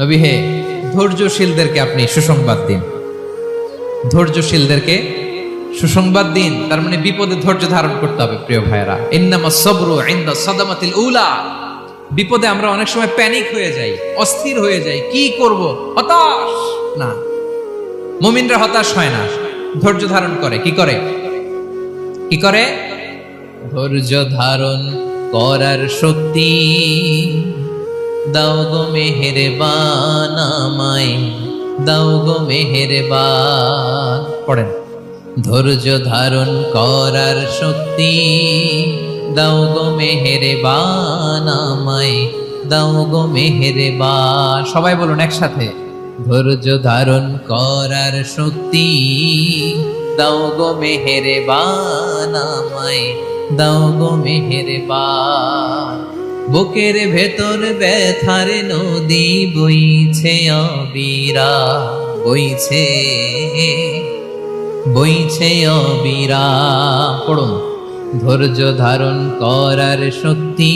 নবী হে, ধৈর্যশীলদেরকে আপনি সুসংবাদ দিন। ধৈর্যশীলদেরকে সুসংবাদ দিন, তার মানে বিপদে ধৈর্য ধারণ করতে হবে। প্রিয় ভাইয়েরা, ইন্নামাস সাবরু ইনদা সাদামাতিল উলা। বিপদে আমরা অনেক সময় প্যানিক হয়ে যাই, অস্থির হয়ে যাই, কি করব, হতাশ। না, মুমিনরা হতাশ হয় না, ধৈর্য ধারণ করে। কি করে? কি করে? ধৈর্য ধারণ করার শক্তি দাও গো মেহেরবান আমায়, দাও গো মেহেরবান। পড়েন, ধৈর্য ধারণ করার শক্তি দাও গো মেহেরবান আমায়, দাও গো মেহেরবান। সবাই বলুন একসাথে, ধৈর্য ধারণ করার শক্তি দাও গো মেহেরবান আমায়, দাও গো মেহেরবান। বুকের ভেতর ব্যথার নদী বইছে অবিরা, বইছে বইছে অবিরা। পড়ুন, ধৈর্য ধারণ করার শক্তি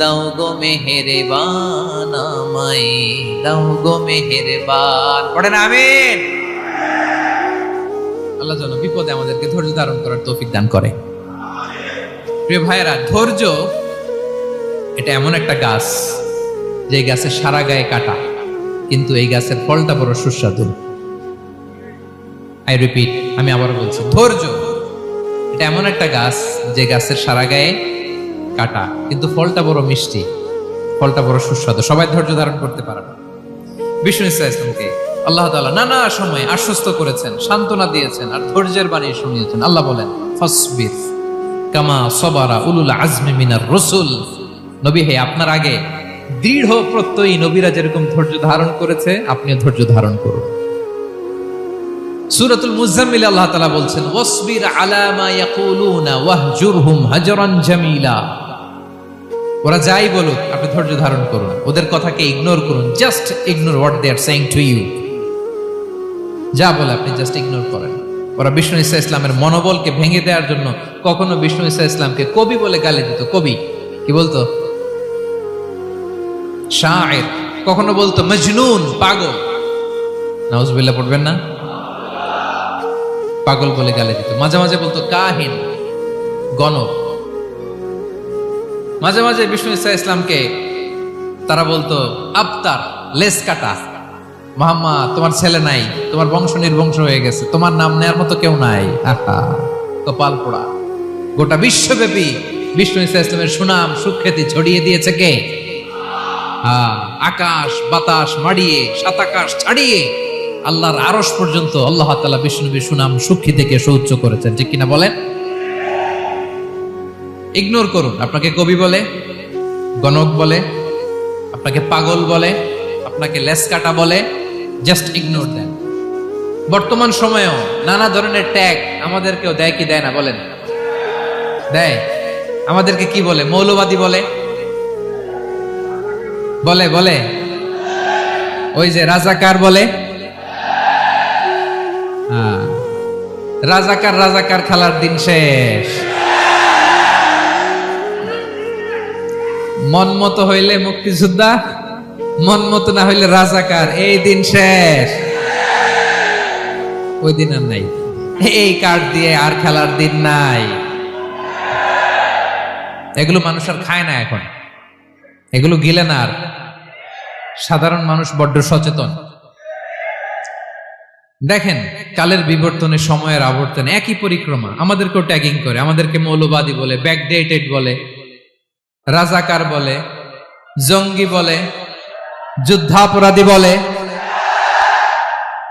দাও গো মেহেরবান আমায়, দাও গো মেহেরবান। পড়েন আমিন। আল্লাহ যেন বিপদে আমাদেরকে ধৈর্য ধারণ করার তৌফিক দান করে। প্রিয় ভাইয়েরা, ধৈর্য এটা এমন একটা গাছ, যে গাছের সারা গায়ে কাটা, কিন্তু এই গাছের ফলটা বড় সুস্বাদু। আই রিপিট, আমি আবার বলছি, ধৈর্য এটা এমন একটা গাছ, যে গাছের সারা গায়ে কাটা, কিন্তু ফলটা বড় মিষ্টি, ফলটা বড় সুস্বাদু। সবাই ধৈর্য ধারণ করতে পারে না। বিষ্ণু ইসলামকে আল্লাহ তাআলা নানা সময় আশ্বস্ত করেছেন, সান্ত্বনা দিয়েছেন, আর ধৈর্যের বাণী শুনিয়েছেন। আল্লাহ বলেন, ফাসবির কামা সাবারা উলুল আজমি মিনার রাসূল। নবী হে, আপনার আগে দৃঢ় প্রত্যয়ী নবীরা যেরকম ধৈর্য ধারণ করেছে, আপনিও ধৈর্য ধারণ করুন। সূরাতুল মুজাম্মিল আল্লাহ তাআলা বলছেন, ওয়াসবির আলা মা ইয়াকুলুনা ওয়াহজুরহুম হাজরান জামিলা। ওরা যাই বলুক, আপনি ধৈর্য ধারণ করুন, ওদের কথাকে ইগনোর করুন। Just ignore what they are saying to you. যা বলে আপনি জাস্ট ইগনোর করেন। ওরা বিষ্ণু ঈসা ইসলামের মনোবলকে ভেঙে দেওয়ার জন্য কখনো বিষ্ণু ঈসা ইসলামকে কবি বলে গালি দিত। কবি কি বলতো? শায়ের। কখনো বলতো মজনুন, পাগল। নাউজুবিল্লাহ পড়বেন না? পাগল বলে গালি দিত। মাঝে মাঝে বলতো কাহিন, গণক। মাঝে মাঝে বিষ্ণু ঈসা ইসলামকে তারা বলতো আবতার, লেস কাটা। মুহাম্মদ, তোমার ছেলে নাই, তোমার বংশ নির্বংশ হয়ে গেছে, তোমার নাম নেয়ার মতো কেউ নাই। আহা, কপাল পোড়া। গোটা বিশ্বব্যাপী বিষ্ণু ঈসা ইসলামের সুনাম সুখ্যাতি ছড়িয়ে দিয়েছে কে? আকাশ বাতাস মাড়িয়ে, সাত আকাশ ছাড়িয়ে আল্লাহর আরশ পর্যন্ত আল্লাহ তাআলা বিষ্ণুনবীর সুনাম সুখ্যাতিকে সুউচ্চ করেছেন। ঠিক কিনা বলেন? ইগনোর করুন। আপনাকে কবি বলে, গণক বলে, আপনাকে পাগল বলে, আপনাকে লেসকাটা বলে, জাস্ট ইগনোর দেন। বর্তমান সময়েও নানা ধরনের ট্যাগ আমাদেরকেও দেয় কি দেয় না বলেন? দেয়। আমাদেরকে কি বলে? মৌলবাদী বলে, বলে বলে ওই যে রাজাকার বলে। রাজাকার রাজাকার খেলার দিন শেষ। মন মতো হইলে মুক্তিযোদ্ধা, মন মতো না হইলে রাজাকার, এই দিন শেষ। ওই দিন আর নাই। এই কার্ড দিয়ে আর খেলার দিন নাই। এগুলো মানুষ আর খায় না এখন, এগুলো গিলে না আর। সাধারণ মানুষ বড্ড সচেতন। দেখেন, কালের বিবর্তনে, সময়ের আবর্তনে একই পরিক্রমা আমাদেরকেও ট্যাগিং করে। আমাদেরকে মৌলবাদী বলে, ব্যাকডেটেড বলে, রাজাকার বলে, জঙ্গি বলে, যুদ্ধাপরাধী বলে।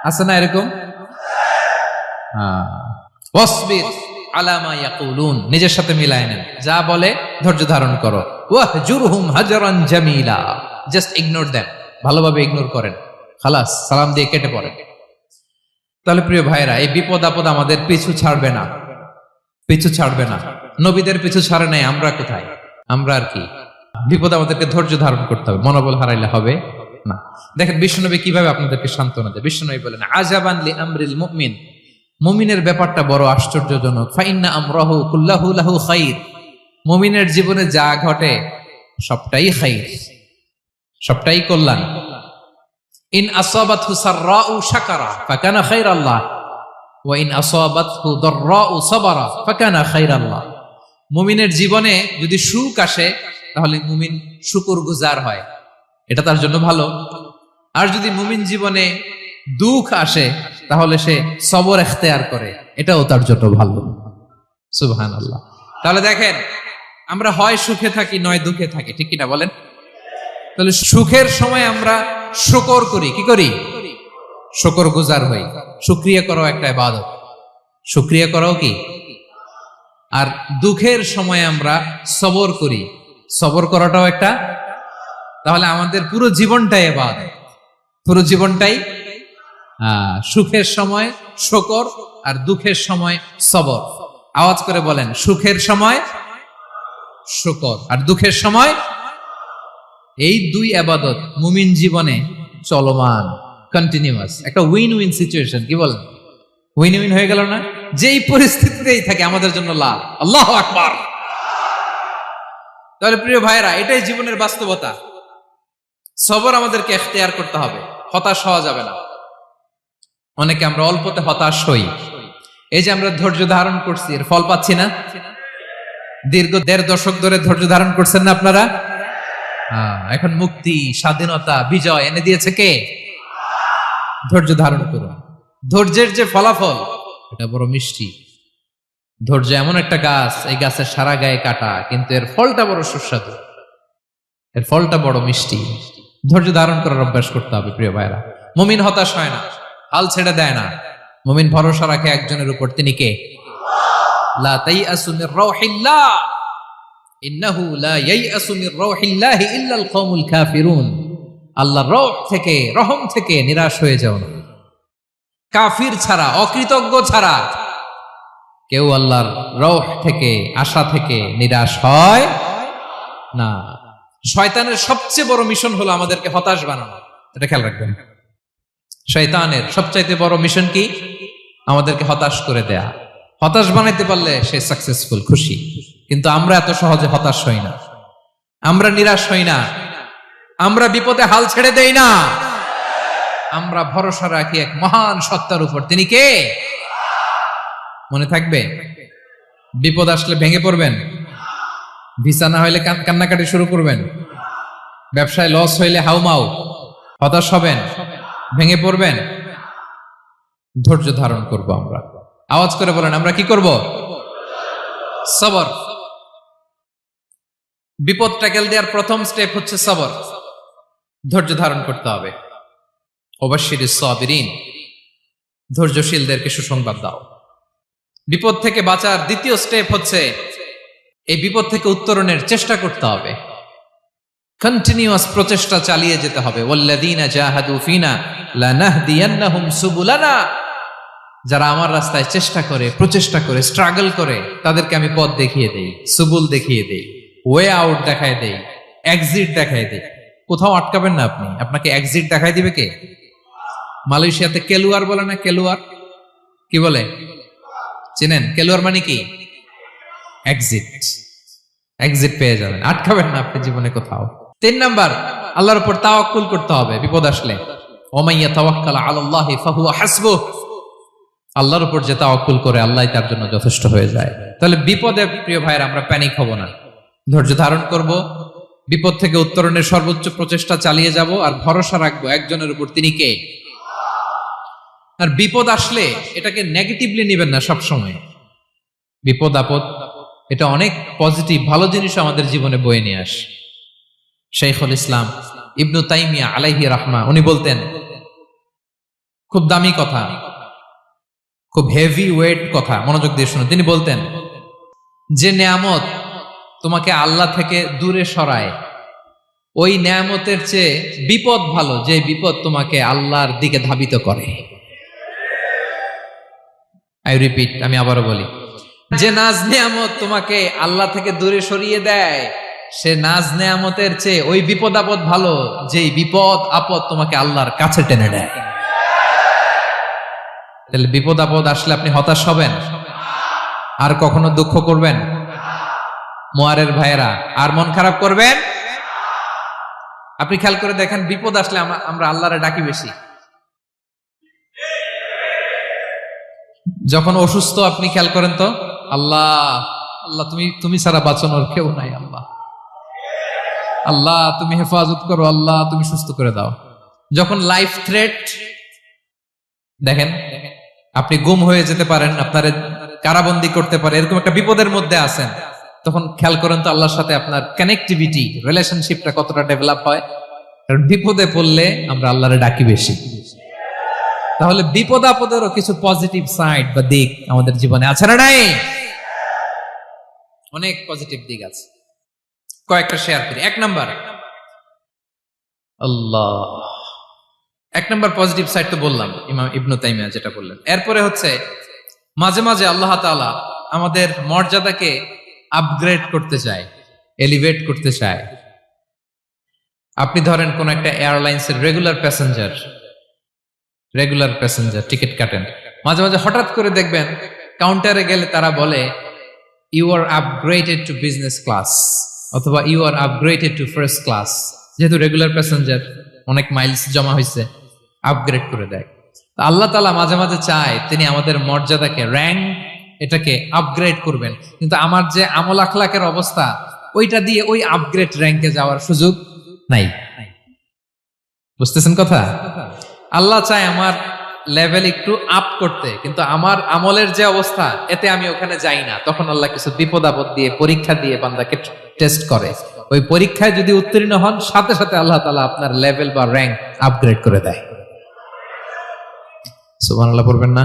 আছে না এরকম? ওয়াসবির আলা মা ইয়াকুলুন, নিজের সাথে মিলায় নেন। যা বলে ধৈর্য ধারণ করো। ওয়াহজুরহুম হাজরান জামিলা, জাস্ট ইগনোর দেন, ভালোভাবে ইগনোর করেন, খালাস, সালাম দিয়ে কেটে পড়েন। তাহলে প্রিয় ভাইরা, এই বিপদ আপদ আমাদের পিছু ছাড়বে না, পিছু ছাড়বে না। নবীদের পিছু ছাড়ে নাই, আমরা কোথায়? আমরা আর কি? বিপদ আমাদেরকে ধৈর্য ধারণ করতে হবে, মনোবল হারাইলে হবে না। দেখেন বিশ্বনবী কিভাবে আপনাদেরকে সান্ত্বনা দেয়। বিশ্বনবী বলেন, আজাবান লি আমরিল মুমিন, মুমিনের ব্যাপারটা বড় আশ্চর্যজনক। ফাইন্না আমরাহু কুল্লাহু লাহু খাইর, মুমিনের জীবনে যা ঘটে সবটাই খাইর, সবটাই কল্যাণ। ইন আসাবাতহু সাররাউ শাকারা ফাকানা খায়রাল্লাহ ওয়া ইন আসাবাতহু দাররাউ সাবারা ফাকানা খায়রাল্লাহ। মুমিনের জীবনে যদি সুখ আসে তাহলে মুমিন শুকরগুজার হয়, এটা তার জন্য ভালো। আর যদি মুমিন জীবনে দুঃখ আসে তাহলে সে সবর ইখতিয়ার করে, এটাও তার জন্য ভালো। সুবহানাল্লাহ। তাহলে দেখেন, আমরা হয় সুখে থাকি নয় দুঃখে থাকি, ঠিক কিনা বলেন? তাহলে সুখের সময় আমরা শুকর করি, কি করি? শুকরগুজার হই। শুকরিয়া করাও একটা ইবাদত, শুকরিয়া করাও কি? আর দুঃখের সময় আমরা সবর করি, সবর করাটাও একটা। তাহলে আমাদের পুরো জীবনটাই ইবাদত, পুরো জীবনটাই সুখের সময় শুকর আর দুঃখের সময় সবর। আওয়াজ করে বলেন, সুখের সময় শুকর আর দুঃখের সময়। এই দুই ইবাদত মুমিন জীবনে চলমান, কন্টিনিউয়াস, একটা উইন উইন সিচুয়েশন। কি বলেন? উইন উইন হয়ে গেল না? যেই পরিস্থিতিতেই থাকে আমাদের জন্য লাভ। আল্লাহু আকবার। তাহলে প্রিয় ভাইরা, এটাই জীবনের বাস্তবতা। সবর আমাদেরকে ইখতিয়ার করতে হবে, হতাশ হওয়া যাবে না। অনেকে আমরা অল্পতে হতাশ হই। এই যে আমরা ধৈর্য ধারণ করছি, এর ফল পাচ্ছি না? দীর্ঘ 1.5 দশক ধরে ধৈর্য ধারণ করছেন না আপনারা? এখন মুক্তি, স্বাধীনতা, বিজয় এনে দিয়েছে কে? ধৈর্য ধারণ করুন। ধৈর্যের যে ফলাফল, এটা বড় মিষ্টি। ধৈর্য এমন একটা গাছ, এই গাছের সারা গায়ে কাটা, কিন্তু এর ফলটা বড় সুস্বাদু, এর ফলটা বড় মিষ্টি। ধৈর্য ধারণ করার অভ্যাস করতে হবে প্রিয় ভাইরা। মুমিন হতাশ হয় না, হাল ছেড়ে দেয় না। মুমিন ভরসা রাখে একজনের উপর, তিনি কে? লা তাইআসু মির রাউহিল্লাহ ইন্নাহু লা ইয়াইআসু মির রাউহিল্লাহি ইল্লাল কওমুল কাফিরুন। আল্লাহর রহ থেকে, রহম থেকে নিরাশ হয়ে যাও না। কাফির ছাড়া, অকৃতজ্ঞ ছাড়া কেউ আল্লাহর রহ থেকে, আশা থেকে নিরাশ হয় না। শয়তানের সবচেয়ে বড় মিশন হলো আমাদেরকে হতাশ বানানো, এটা খেয়াল রাখবেন। শয়তানের সবচাইতে বড় মিশন কি? আমাদেরকে হতাশ করে দেয়া। হতাশ বানাইতে পারলে সে সাকসেসফুল, খুশি। কিন্তু আমরা এত সহজে হতাশ হই না, আমরা নিরাশ হই না, আমরা বিপদে হাল ছেড়ে দেই না। আমরা ভরসা রাখি এক মহান সত্তার উপর, তিনি কে? মনে থাকবে? বিপদ আসলে ভেঙে পড়বেন, ভিসা না হইলে কান্নাকাটি শুরু করবেন, ব্যবসায় লস হইলে হাউমাউ, হতাশ হবেন, ভেঙে পড়বেন। ধৈর্য ধারণ করব আমরা। আওয়াজ করে বলেন, আমরা কি করব? সবর। বিপদ ট্যাকেল দেওয়ার প্রথম স্টেপ হচ্ছে সবর, ধৈর্য ধারণ করতে হবে। ওয়াবাশশিরিস সাবিরিন, ধৈর্যশীলদেরকে সুসংবাদ দাও। বিপদ থেকে বাঁচার দ্বিতীয় স্টেপ হচ্ছে এই বিপদ থেকে উত্তরণের চেষ্টা করতে হবে। কন্টিনিউয়াস প্রচেষ্টা চালিয়ে যেতে হবে। ওয়াল্লাযীনা জাহাদু ফিনা লানাহদিয়ান্নাহুম সুবুলানা। যারা আমার রাস্তায় চেষ্টা করে, প্রচেষ্টা করে, স্ট্রাগল করে, তাদেরকে আমি পথ দেখিয়ে দেই, সুবুল দেখিয়ে দেই, ওয়ে আউট দেখায় দেই, এক্সিট দেখায় দেই। কোথাও আটকাবেন না আপনি, আপনাকে এক্সিট দেখায় দিবে কে? মালয়েশিয়াতে কেলুয়ার বলে না? কেলুয়ার কি বলে চেনেন? কেলুয়ার মানে কি? এক্সিট। এক্সিট পেয়ে যাবেন, আটকাবেন না আপনি জীবনে কোথাও। 3 নাম্বার, আল্লাহর উপর তাওয়াক্কুল করতে হবে বিপদ আসলে। ওমাইয়া তাওয়াক্কাল আলাল্লাহি ফাহুয়া হাসবুহ। আল্লাহর উপর যে তাওয়াক্কুল করে, আল্লাহই তার জন্য যথেষ্ট হয়ে যায়। তাহলে বিপদে প্রিয় ভাইরা আমরা প্যানিক হব না, ধৈর্য ধারণ করব, বিপদ থেকে উত্তরণের সর্বোচ্চ প্রচেষ্টা চালিয়ে যাব, আর ভরসা রাখবো একজনের উপর, তিনি কে? আর বিপদ আসলে এটাকে নেগেটিভলি নেবেন না সব সময়। বিপদ আপদ এটা অনেক পজিটিভ, ভালো জিনিস আমাদের জীবনে বয়ে নিয়ে আসে। শাইখুল ইসলাম ইবনু তাইমিয়া আলাইহি রাহমা, উনি বলতেন, খুব দামি কথা, খুব হেভি ওয়েট কথা, মনোযোগ দিয়ে শুনুন। তিনি বলতেন, যে নেয়ামত তোমাকে আল্লাহ থেকে দূরে সরায়, ওই নেয়ামতের চেয়ে বিপদ ভালো, যে বিপদ তোমাকে আল্লাহর দিকে ধাবিত করে। আই রিপিট, আমি আবারও বলি, যে নাজ নেয়ামত তোমাকে আল্লাহ থেকে দূরে সরিয়ে দেয়, সে নাজ নেয়ামতের চেয়ে ওই বিপদ আপদ ভালো, যেই বিপদ আপদ তোমাকে আল্লাহর কাছে টেনে দেয়। তাহলে বিপদ আপদ আসলে আপনি হতাশ হবেন? আর কখনো দুঃখ করবেন? মোয়ারের ভাইয়েরা, আর মন খারাপ করবেন? আপনি খেয়াল করে দেখেন, বিপদ আসলে আমরা আল্লাহরে ডাকি বেশি। যখন অসুস্থ আপনি খেয়াল করেন তো, আল্লাহ আল্লাহ তুমি ছাড়া বাঁচানোর কেউ নাই, আল্লাহ আল্লাহ তুমি হেফাজত করো, আল্লাহ তুমি সুস্থ করে দাও। যখন লাইফ থ্রেট, দেখেন আপনি গুম হয়ে যেতে পারেন, আপনার কারাবন্দি করতে পারে, এরকম একটা বিপদের মধ্যে আছেন, তখন খেয়াল করেন তো আল্লাহর সাথে আপনার কানেক্টিভিটি, রিলেশনশিপটা কতটা ডেভেলপ হয়। কারণ বিপদে পড়লে আমরা আল্লাহরে ডাকি বেশি। তাহলে বিপদ আপদেরও কিছু পজিটিভ সাইড বা দিক আমাদের জীবনে আছে না নাই? অনেক পজিটিভ দিক আছে, কয়েকটা শেয়ার করি। এক নাম্বার পজিটিভ সাইড তো বললাম, ইমাম ইবনে তাইমিয়া যেটা বললেন। এরপরে হচ্ছে মাঝে মাঝে আল্লাহ তাআলা আমাদের মর্যাদাকে আপগ্রেড করতে চায়, এলিভেট করতে চায়। আপনি ধরেন কোন একটা এয়ারলাইন্সের রেগুলার প্যাসেঞ্জার টিকিট কাটেন, মাঝে মাঝে হঠাৎ করে দেখবেন কাউন্টারে গেলে তারা বলে you are upgraded to business class, অথবা you are upgraded to first class. যেহেতু রেগুলার প্যাসেঞ্জার, অনেক মাইলস জমা হয়েছে, আপগ্রেড করে দেয়। আল্লাহ তাআলা মাঝে মাঝে চায় তিনি আমাদের মর্যাদাকে, র্যাঙ্ক, এটাকে আপগ্রেড করবেন। কিন্তু আমার যে আমল আখলাকের অবস্থা, ওইটা দিয়ে ওই আপগ্রেড র্যাঙ্কে যাওয়ার সুযোগ নাই। বুঝতেছেন কথা? আল্লাহ চায় আমার লেভেল একটু আপ করতে, কিন্তু আমার আমলের যে অবস্থা, এতে আমি ওখানে যাই না। তখন আল্লাহ কিছু বিপদ আপদ দিয়ে, পরীক্ষা দিয়ে বান্দাকে টেস্ট করে। ওই পরীক্ষায় যদি উত্তীর্ণ হন, সাথে সাথে আল্লাহ তাআলা আপনার লেভেল বা র্যাঙ্ক আপগ্রেড করে দেয়। সুবহানাল্লাহ পড়বেন না?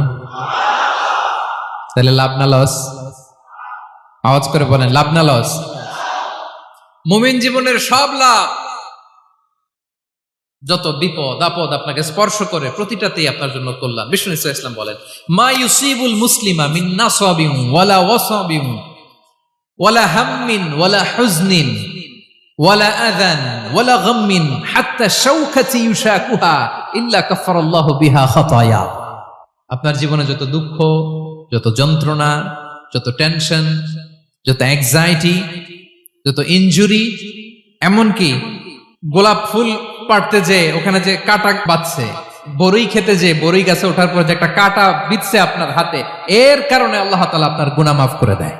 তাহলে লাভ না লস? আওয়াজ করে বলেন, লাভ না লস? মুমিন জীবনের সব লাভ। যত বিপদ আপদ আপনাকে স্পর্শ করে, প্রতিটাতেই আপনার জন্য কল্যাণ। বিষ্ণু ইসলাম বলেন, মা ইউসিবুল মুসলিমা মিন নাসাবিন ওয়ালা ওয়াসাবিন ওয়ালা হাম্মিন ওয়ালা হুজনিন ওয়ালা আযান ওয়ালা গাম্মিন হাত্তা শাওকাতি ইউশাকুহা ইল্লা কাফারাল্লাহু বিহা খাতায়া। আপনার জীবনে যত দুঃখ, যত যন্ত্রণা, যত টেনশন, যত অ্যাংজাইটি, যত ইনজুরি, এমনকি গোলাপ ফুল পাড়তে যে ওখানে যে কাটা বাঁধছে, বরই খেতে যে বরই গাছে ওঠার পর যে একটা কাটা বিঁধছে আপনার হাতে, এর কারণে আল্লাহ তাআলা আপনার গুনাহ মাফ করে দেয়।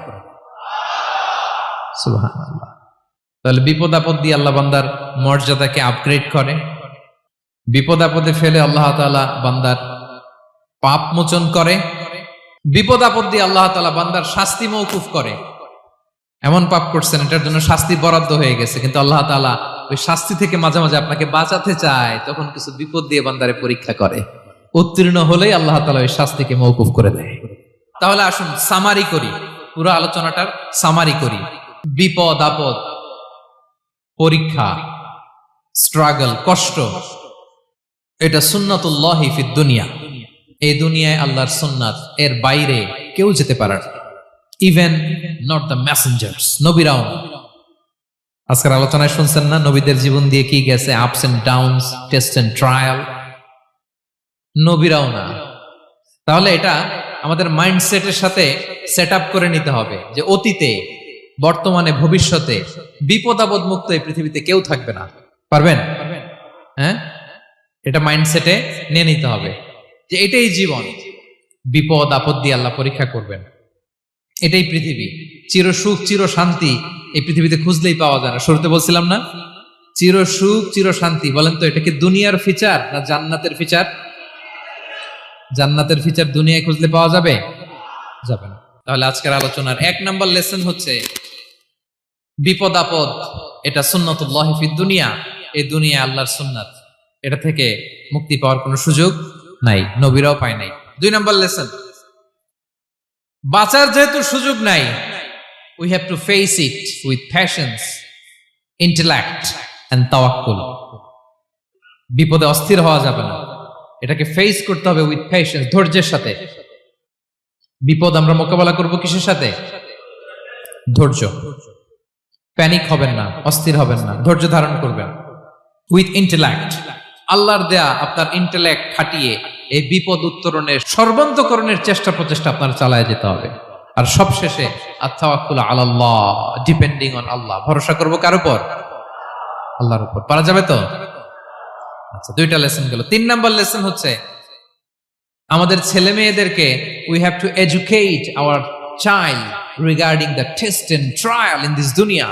সুবহানাল্লাহ। তাহলে বিপদ আপদ দিয়ে আল্লাহ বান্দার মর্যাদাকে আপগ্রেড করে। বিপদ আপদে ফেলে আল্লাহ তাআলা বান্দার পাপ মোচন করে। বিপদ আপদ দিয়ে আল্লাহ তাআলা বান্দার শাস্তি মওকুফ করে। এমন পাপ করছেন, এটার জন্য শাস্তি বরাদ্দ হয়ে গেছে, কিন্তু আল্লাহ তাআলা ওই শাস্তি থেকে মাঝে মাঝে আপনাকে বাঁচাতে চায়, তখন কিছু বিপদ দিয়ে বান্দারে পরীক্ষা করে। উত্তীর্ণ হলেই আল্লাহ তাআলা ওই শাস্তিকে মওকুফ করে দেয়। তাহলে আসুন সামারি করি, পুরো আলোচনাটার সামারি করি। বিপদ আপদ, পরীক্ষা, স্ট্রাগল, কষ্ট, এটা সুন্নাতুল্লাহি ফিদ দুনিয়া। এই দুনিয়ায় আল্লাহর সুন্নাত, এর বাইরে কেউ যেতে পারে না, ইভেন নট দ্য মেসেঞ্জার্স, নবীরাও না। আজকের আলোচনায় শুনছেন না নবীদের জীবন দিয়ে কি গেছে, ups and downs, test and trial, নবীরাও না। তাহলে এটা আমাদের মাইন্ডসেটের সাথে সেট আপ করে নিতে হবে যে অতীতে, বর্তমানে, ভবিষ্যতে বিপদ আপদ মুক্ত এই পৃথিবীতে কেউ থাকবে না। পারবেন? হ্যাঁ, এটা মাইন্ডসেটে নিয়ে নিতে হবে যে এটাই জীবন, বিপদ আপদ দিয়ে আল্লাহ পরীক্ষা করবেন। এটাই পৃথিবী। চির সুখ, চির শান্তি এই পৃথিবীতে খুঁজলেই পাওয়া যায় না। শুরুতে বলছিলাম না, চির সুখ, চির শান্তি। বলেন তো, এটা কি দুনিয়ার ফিচার না জান্নাতের ফিচার? জান্নাতের ফিচার দুনিয়ায় খুঁজলে পাওয়া যাবে? যাবে না। তাহলে আজকের আলোচনার 1 নাম্বার লেসন হচ্ছে বিপদ আপদ এটা সুন্নাতুল্লাহি ফিদ দুনিয়া। এই দুনিয়া আল্লাহর সুন্নাত, এটা থেকে মুক্তি পাওয়ার কোনো সুযোগ নাই, নবীরাও পায় নাই। 2 নাম্বার লেসন, বাঁচার যেহেতু সুযোগ নাই, we have to face it with patience, intellect and tawakkul. বিপদে অস্থির হওয়া যাবে না, এটাকে ফেস করতে হবে উইথ পেশেন্স, ধৈর্যের সাথে। বিপদ আমরা মোকাবেলা করব কিসের সাথে? ধৈর্য। প্যানিক হবেন না, অস্থির হবেন না, ধৈর্য ধারণ করবেন। উইথ ইন্টেলেক্ট, আল্লাহর দেয়া আপনার ইন্টেলেক্ট খাটিয়ে এই বিপদ উত্তরণের, সর্বান্তকরণের চেষ্টা প্রচেষ্টা আপনার চালায় যেতে হবে। আর সবশেষে আত-তাওয়াক্কুল আলাল্লাহ, ডিপেন্ডিং অন আল্লাহ, ভরসা করব কার উপর? আল্লাহর উপর। পারা যাবে তো? আচ্ছা, দুইটা লেসন গেল। 3 নাম্বার লেসন হচ্ছে আমাদের ছেলে মেয়েদেরকে we have to educate our child regarding the test and trial in this দুনিয়া।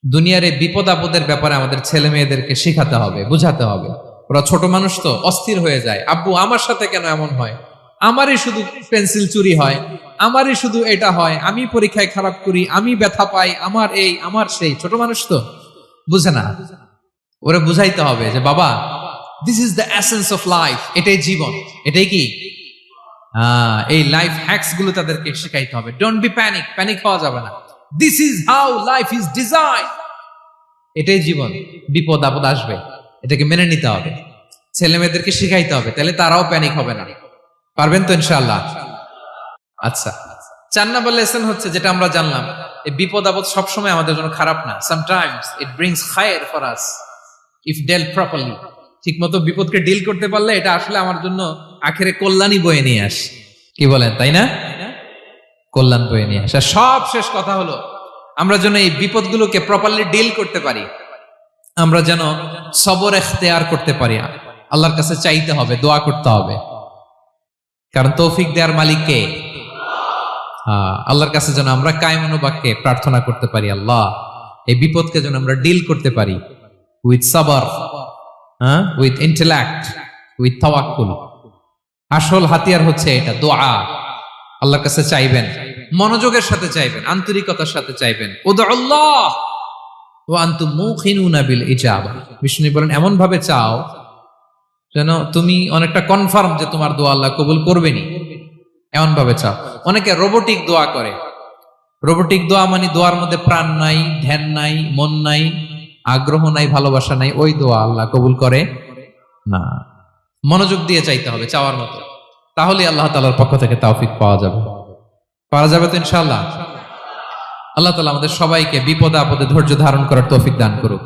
দুনিয়ার এই বিপদ আপদের ব্যাপারে আমাদের ছেলে মেয়েদেরকে শেখাতে হবে, বুঝাতে হবে। ওরা ছোট মানুষ তো অস্থির হয়ে যায়, আব্বু আমার সাথে কেন এমন হয়, আমারই শুধু পেন্সিল চুরি হয়, আমারই শুধু এটা হয়, আমি পরীক্ষায় খারাপ করি, আমি ব্যথা পাই, আমার এই আমার সেই। ছোট মানুষ তো বুঝে না। ওরা বুঝাইতে হবে যে বাবা, this is the essence of life, এটাই জীবন, এটাই কি এই লাইফ হ্যাকস গুলো তাদেরকে শেখাইতে হবে। ডোন্ট বি প্যানিক, প্যানিক হওয়া যাবে না। This is how life is design, এটাই জীবন, বিপদ আপদ আসবে, এটাকে মেনে নিতে হবে। ছেলে মেয়েদেরকে শিখাইতে হবে, তাহলে তারাও প্যানিক হবে না। পারবেন তো ইনশাআল্লাহ? আচ্ছা, 4 নাম্বার লেসন হচ্ছে যেটা আমরা জানলাম, এই বিপদ আপদ সবসময় আমাদের জন্য খারাপ না। সামটাইমস ইট ব্রিংস খায়ের for us if dealt properly. ঠিক মতো বিপদকে ডিল করতে পারলে এটা আসলে আমার জন্য আখেরে কল্যাণই বয়ে নিয়ে আসে। কি বলেন, তাই না? কল্যাণ বয়ে নিয়ে আসে। সব শেষ কথা হলো, আমরা যেন এই বিপদগুলোকে প্রপারলি ডিল করতে পারি, আমরা যেন সবর ইখতিয়ার করতে পারি। আল্লাহর কাছে চাইতে হবে, দোয়া করতে হবে, কারণ তৌফিক দেওয়ার মালিক কে? আল্লাহর কাছে যেন আমরা কায়মনোবাক্যে প্রার্থনা করতে পারি, আল্লাহ এই বিপদকে যেন আমরা ডিল করতে পারি উইথ সাবর, উইথ ইন্টেলেক্ট, উইথ তাওয়াক্কুল। আসল হাতিয়ার হচ্ছে এটা, দোয়া। আল্লাহর কাছে চাইবেন, মনোযোগের সাথে চাইবেন, আন্তরিকতার সাথে চাইবেন। উদুল্লাহ ওয়া আনতুম মুকিনুনা বিল ইজাবা। বিষ্ণু বলেন এমন ভাবে চাও যেন তুমি অনেকটা কনফার্ম যে তোমার দোয়া আল্লাহ কবুল করবেনই, এমন ভাবে চাও। অনেকে রোবোটিক দোয়া করে। রোবোটিক দোয়া মানে দোয়ার মধ্যে প্রাণ নাই, ধ্যান নাই, মন নাই, আগ্রহ নাই, ভালোবাসা নাই। ওই দোয়া আল্লাহ কবুল করে না। মনোযোগ দিয়ে চাইতে হবে চাওয়ার মতো, তাহলে আল্লাহ তাআলার পক্ষ থেকে তৌফিক পাওয়া যাবে। পাওয়া যাবে তো ইনশাআল্লাহ? আল্লাহ তাআলা আমাদের সবাইকে বিপদে আপদে ধৈর্য ধারণ করার তৌফিক দান করুক।